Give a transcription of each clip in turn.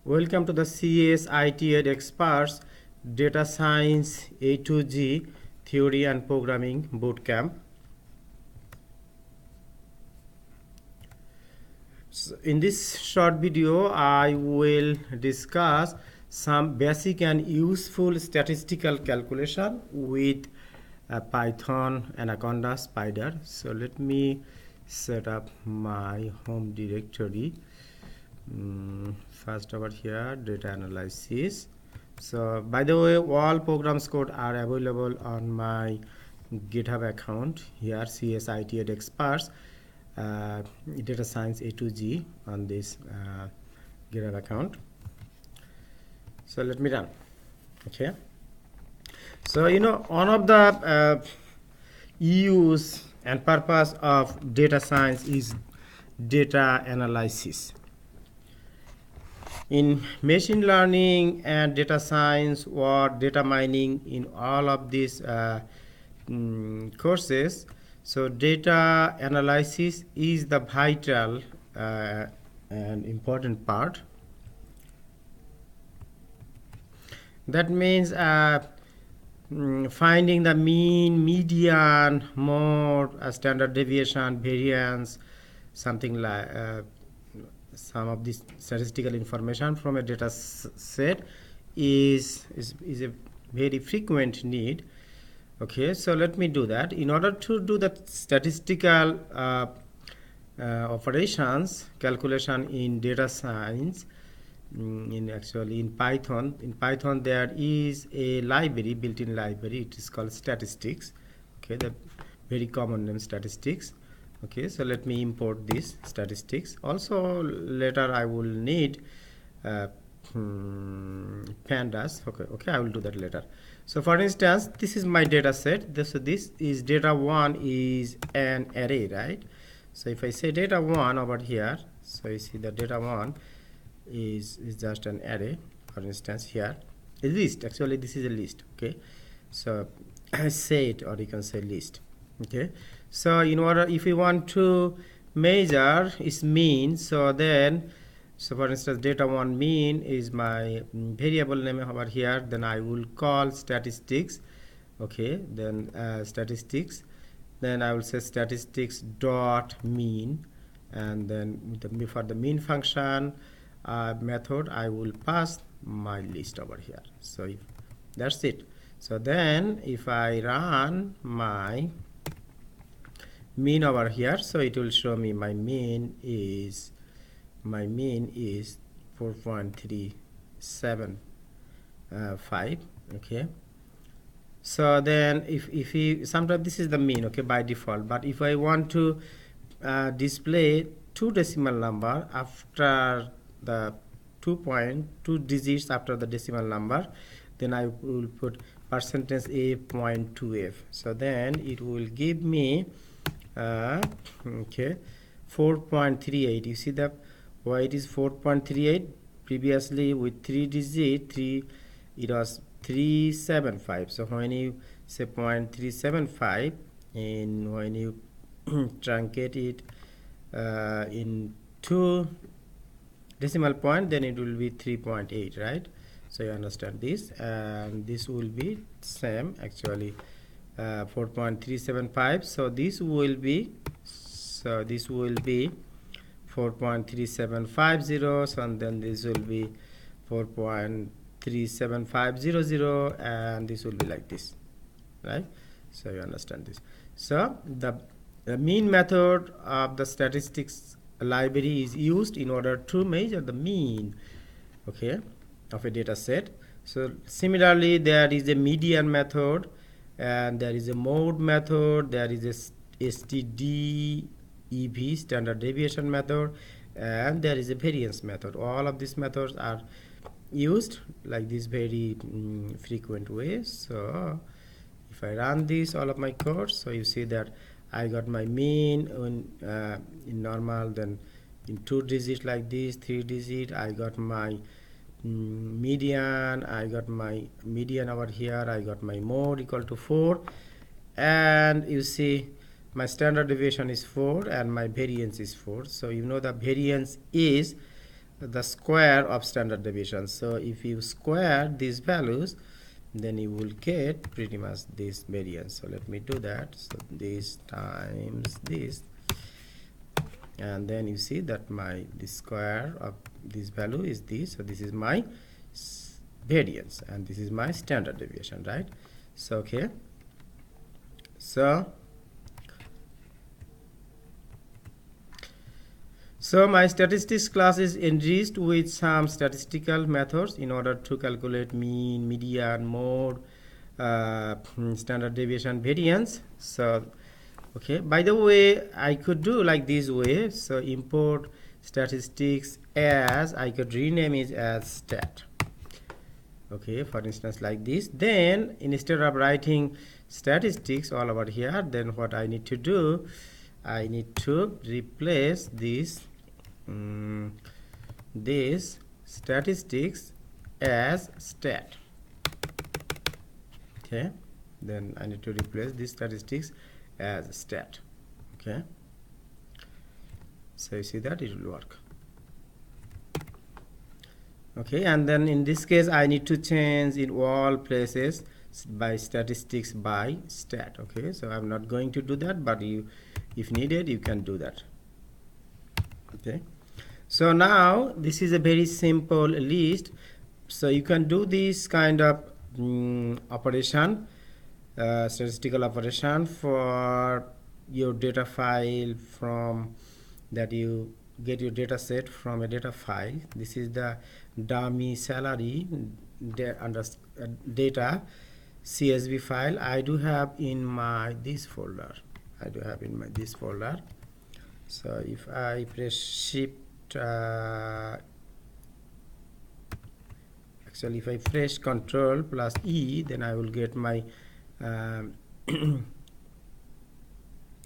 Welcome to the CSITEd Experts Data Science A to G Theory and Programming Bootcamp. In this short video, I will discuss some basic and useful statistical calculation with Python, Anaconda, Spyder. So let me set up my home directory. First over here, data analysis. So by the way, all programs code are available on my GitHub account here, CSITEd Experts Data Science A to G on this GitHub account. So let me run. Okay. So one of the use and purpose of data science is data analysis. In machine learning and data science or data mining, in all of these courses, so data analysis is the vital and important part. That means finding the mean, median, mode, standard deviation, variance, something like some of this statistical information from a data set is a very frequent need. Okay, so let me do that. In order to do the statistical operations calculation in data science, in Python there is a library, built-in library. It is called statistics. Okay, the very common name, statistics. Okay, so let me import this statistics. Also later I will need pandas. Okay, I will do that later. So for instance, this is my data set. So this is data 1 is an array, right? So if I say data 1 over here, so you see the data 1 is just an array. For instance, here a list. Actually this is a list. Okay, so set, or you can say list. Okay, so in order, if you want to measure its mean, so for instance, data 1 mean is my variable name over here, then I will call statistics. Okay, then statistics, then I will say statistics dot mean, and then for the mean function method I will pass my list over here. So that's it. So then if I run my mean over here, so it will show me my mean is 4.375. okay, so then if you, sometimes this is the mean, okay, by default, but if I want to display two decimal number after the 2 digits after the decimal number, then I will put %a.2f. so then it will give me 4.38. you see that why it is 4.38. previously with 3 digit, it was 375. so when you say 0.375, and when you truncate it in 2 decimal point, then it will be 3.8, right? So you understand this, and this will be same, actually 4.375. so this will be 4.3750, so and then this will be 4.37500, and this will be like this, right? So you understand this. So the mean method of the statistics library is used in order to measure the mean, okay, of a data set. So similarly, there is a median method, and there is a mode method, there is a STDEV, standard deviation method, and there is a variance method. All of these methods are used like this very frequent way. So if I run this, all of my code, so you see that I got my mean in normal, then in 2 digits like this, 3 digit, I got my median, I got my median over here, I got my mode equal to 4, and you see my standard deviation is 4 and my variance is 4. So you know the variance is the square of standard deviation. So if you square these values, then you will get pretty much this variance. So let me do that. So this times this, and then you see that the square of this value is this. So this is my variance and this is my standard deviation, right? So okay, so my statistics class is enriched with some statistical methods in order to calculate mean, median, mode, standard deviation, variance. So okay, by the way, I could do like this way. So import statistics as, I could rename it as stat. Okay, for instance like this. Then instead of writing statistics all over here, then what I need to do, I need to replace this this statistics as stat. Okay, then I need to replace this statistics as stat. Okay, so you see that it will work. Okay, and then in this case I need to change in all places by statistics by stat. Okay, so I'm not going to do that, but you, if needed, you can do that. Okay, so now this is a very simple list. So you can do this kind of operation, statistical operation for your data file from that you get your data set from a data file. This is the dummy salary data CSV file. I do have in my this folder. So if I press shift, actually if I press Control plus E, then I will get my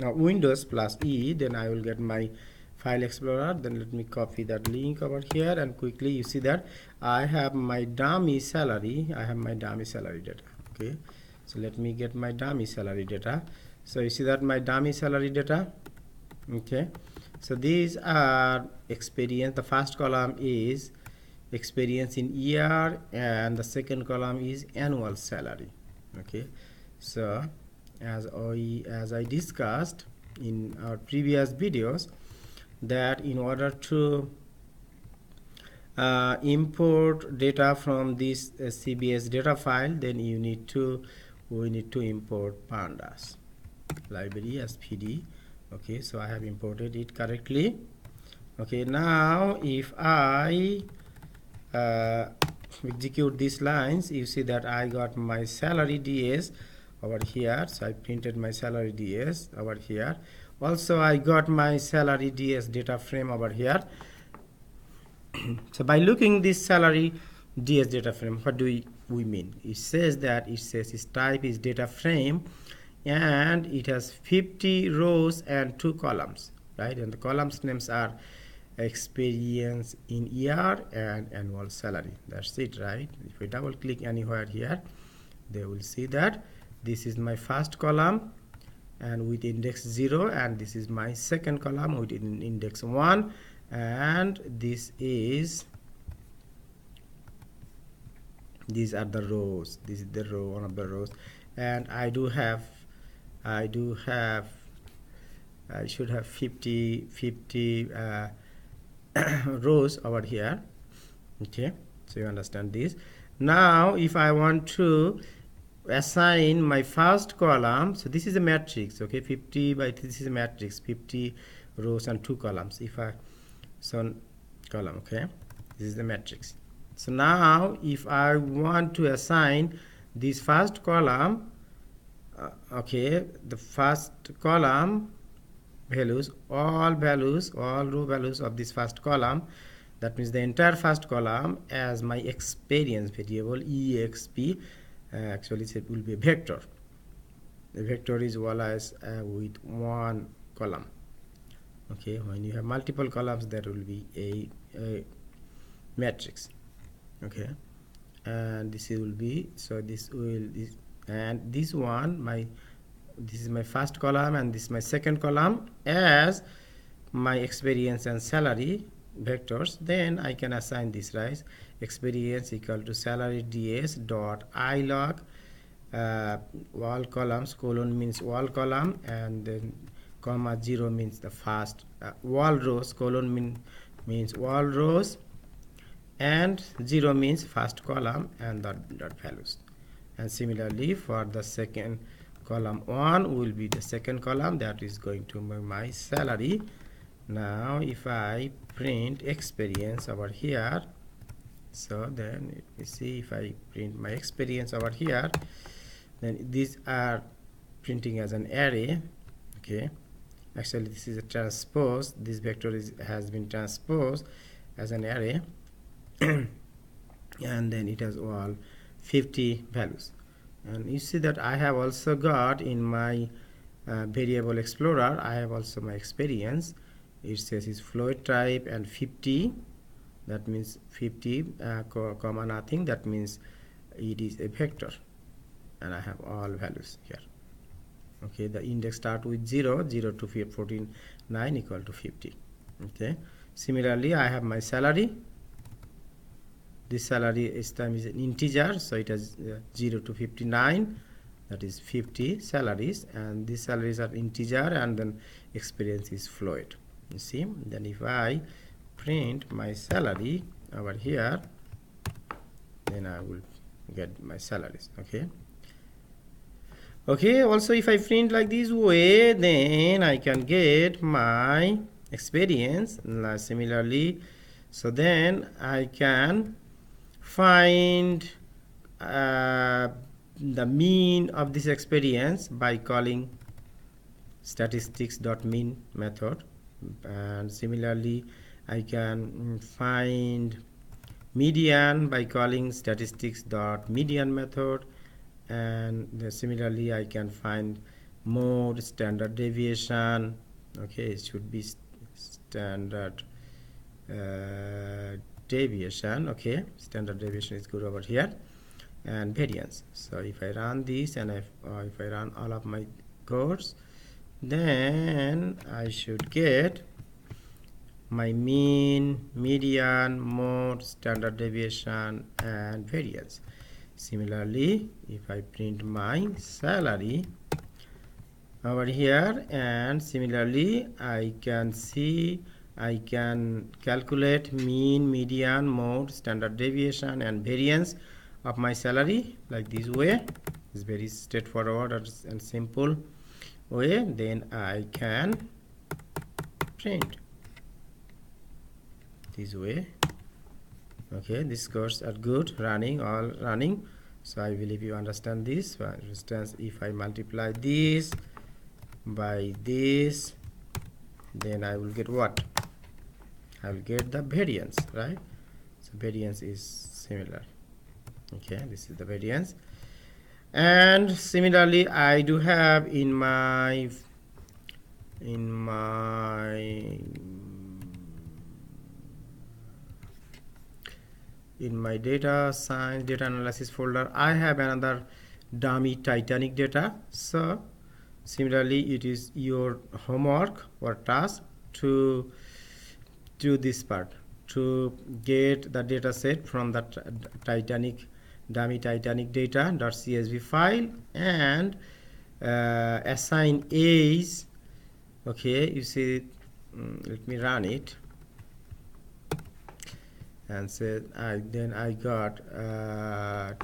Windows plus E, then I will get my File Explorer. Then let me copy that link over here, and quickly you see that I have my dummy salary. Data. Okay, so let me get my dummy salary data. So you see that my dummy salary data. Okay, so these are experience. The first column is experience in year, and the second column is annual salary. Okay, so as I discussed in our previous videos, that in order to import data from this CBS data file, then we need to import pandas library as PD. Okay, so I have imported it correctly. Okay, now if I execute these lines, you see that I got my salary DS over here. So I printed my salary DS over here. Also I got my salary DS data frame over here. So by looking this salary DS data frame, what do we mean? It says that its type is data frame, and it has 50 rows and 2 columns, right? And the columns names are experience in year and annual salary. That's it, right? If we double click anywhere here, they will see that this is my first column and with index 0, and this is my second column with index 1, and these are the rows. This is the row, one of the rows, and I should have 50 rows over here. Okay, so you understand this. Now if I want to assign my first column, so this is a matrix. Okay, 50 by this is a matrix, 50 rows and 2 columns. If I column, okay, this is the matrix. So now if I want to assign this first column, okay, the first column values, all row values of this first column, that means the entire first column, as my experience variable exp. Actually it will be a vector. The vector is always with one column. Okay, when you have multiple columns, there will be a matrix. Okay, and this will be, so this and this one, this is my first column and this is my second column as my experience and salary. vectors, then I can assign this, right? Experience equal to salary ds dot I log wall columns, colon means wall column, and then comma 0 means the first wall rows, colon means wall rows, and 0 means first column, and dot values. And similarly for the second column, 1 will be the second column, that is going to be my salary. Now if I print experience over here, so then you see, if I print my experience over here, then these are printing as an array. Okay, actually this is a transpose, this vector has been transposed as an array and then it has all 50 values. And you see that I have also got in my variable explorer, I have also my experience. It says is float type and 50, that means 50 comma nothing, that means it is a vector, and I have all values here. Okay, the index start with 0 to 49 equal to 50. Okay, similarly I have my salary. This salary this time is an integer, so it has 0 to 59, that is 50 salaries, and these salaries are integer, and then experience is float. You see, then if I print my salary over here, then I will get my salaries. Okay, also if I print like this way, then I can get my experience similarly. So then I can find the mean of this experience by calling statistics.mean method, and similarly I can find median by calling statistics.median method, and similarly I can find mode, standard deviation. Okay, it should be standard deviation. Okay, standard deviation is good over here, and variance. So if I run this, and if I run all of my codes, then I should get my mean, median, mode, standard deviation, and variance. Similarly, if I print my salary over here, and similarly I can see, I can calculate mean, median, mode, standard deviation, and variance of my salary like this way. It's very straightforward and simple way. Then I can print this way. Okay, these codes are good, all running. So I believe you understand this. For instance, if I multiply this by this, then I will get what? I will get the variance, right? So variance is similar. Okay, this is the variance. And similarly I do have in my data science, data analysis folder, I have another dummy Titanic data. So similarly it is your homework or task to do this part, to get the data set from the dummy Titanic data.csv file, and assign A's. Okay, you see, let me run it, and said then I got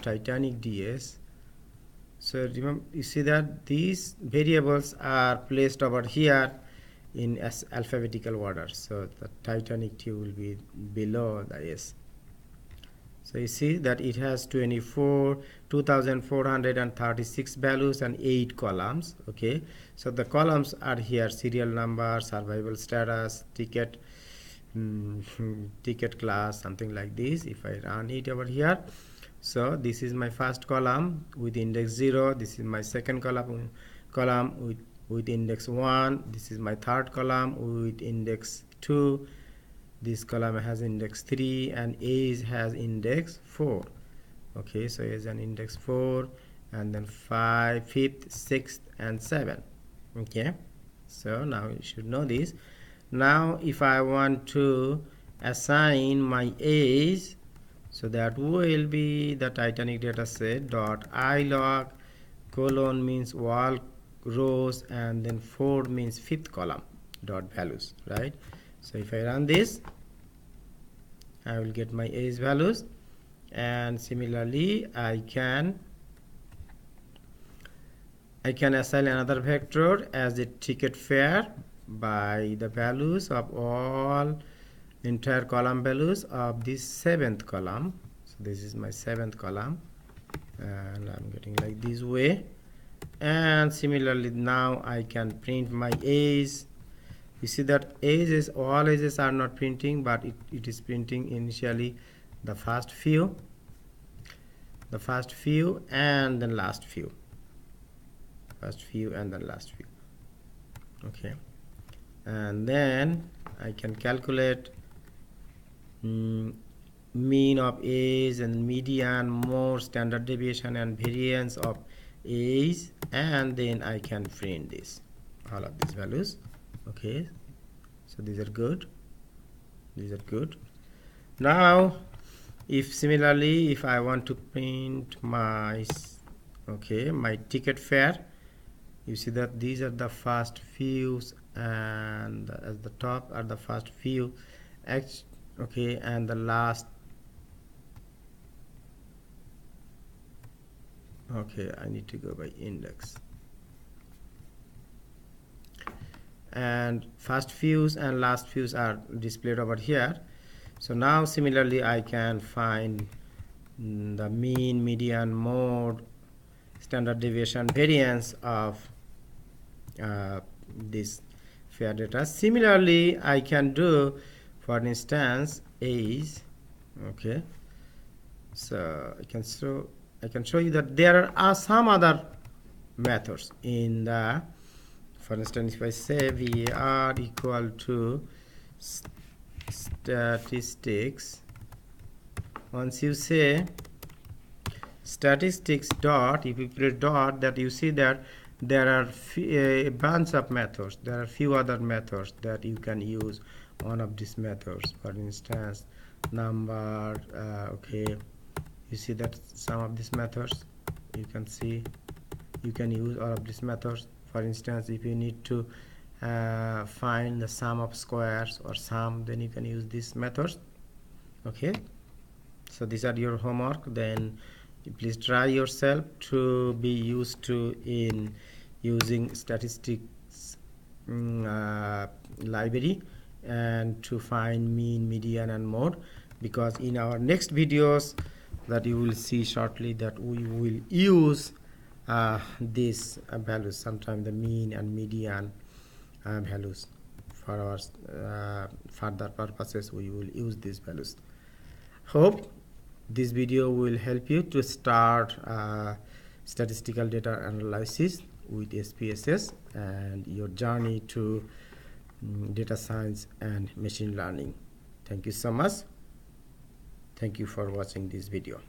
Titanic ds. So remember, you see that these variables are placed over here in alphabetical order, so the Titanic T will be below the S. So you see that it has 2,436 values and 8 columns. Okay, so the columns are here: serial number, survival status, ticket, ticket class, something like this. If I run it over here, so this is my first column with index 0. This is my second column with index 1. This is my third column with index 2. This column has index 3, and A has index 4. Okay, so it has an index 4, and then 5, 5th, 6th, and 7. Okay, so now you should know this. Now if I want to assign my age, so that will be the Titanic data set dot ilog colon means all rows, and then 4 means fifth column dot values, right? So if I run this, I will get my age values, and similarly I can assign another vector as a ticket fare by the values of all entire column values of this 7th column. So this is my 7th column, and I'm getting like this way. And similarly now I can print my age. You see that ages, all ages are not printing, but it is printing initially the first few and then last few, first few and then last few. Okay, and then I can calculate mean of age and median, mode, standard deviation and variance of age, and then I can print this, all of these values. Okay, so these are good, now if similarly if I want to print my my ticket fare, you see that these are the first fews, and at the top are the first few, okay, and the last, okay, I need to go by index, and first fews and last fews are displayed over here. So now similarly I can find the mean, median, mode, standard deviation, variance of this fair data. Similarly I can do, for instance, age. Okay, so I can show you that there are some other methods in the, for instance, if I say var equal to statistics, once you say statistics dot, if you put dot, that you see that there are a bunch of methods, there are few other methods that you can use one of these methods. For instance, number, okay, you see that some of these methods you can see you can use all of these methods. For instance, if you need to find the sum of squares or sum, then you can use these methods. Okay, so these are your homework. Then please try yourself to be used to in using statistics library and to find mean, median and mode, because in our next videos that you will see shortly that we will use these values, sometime the mean and median values for our further purposes. We will use these values. Hope this video will help you to start statistical data analysis with SPSS and your journey to data science and machine learning. Thank you so much. Thank you for watching this video.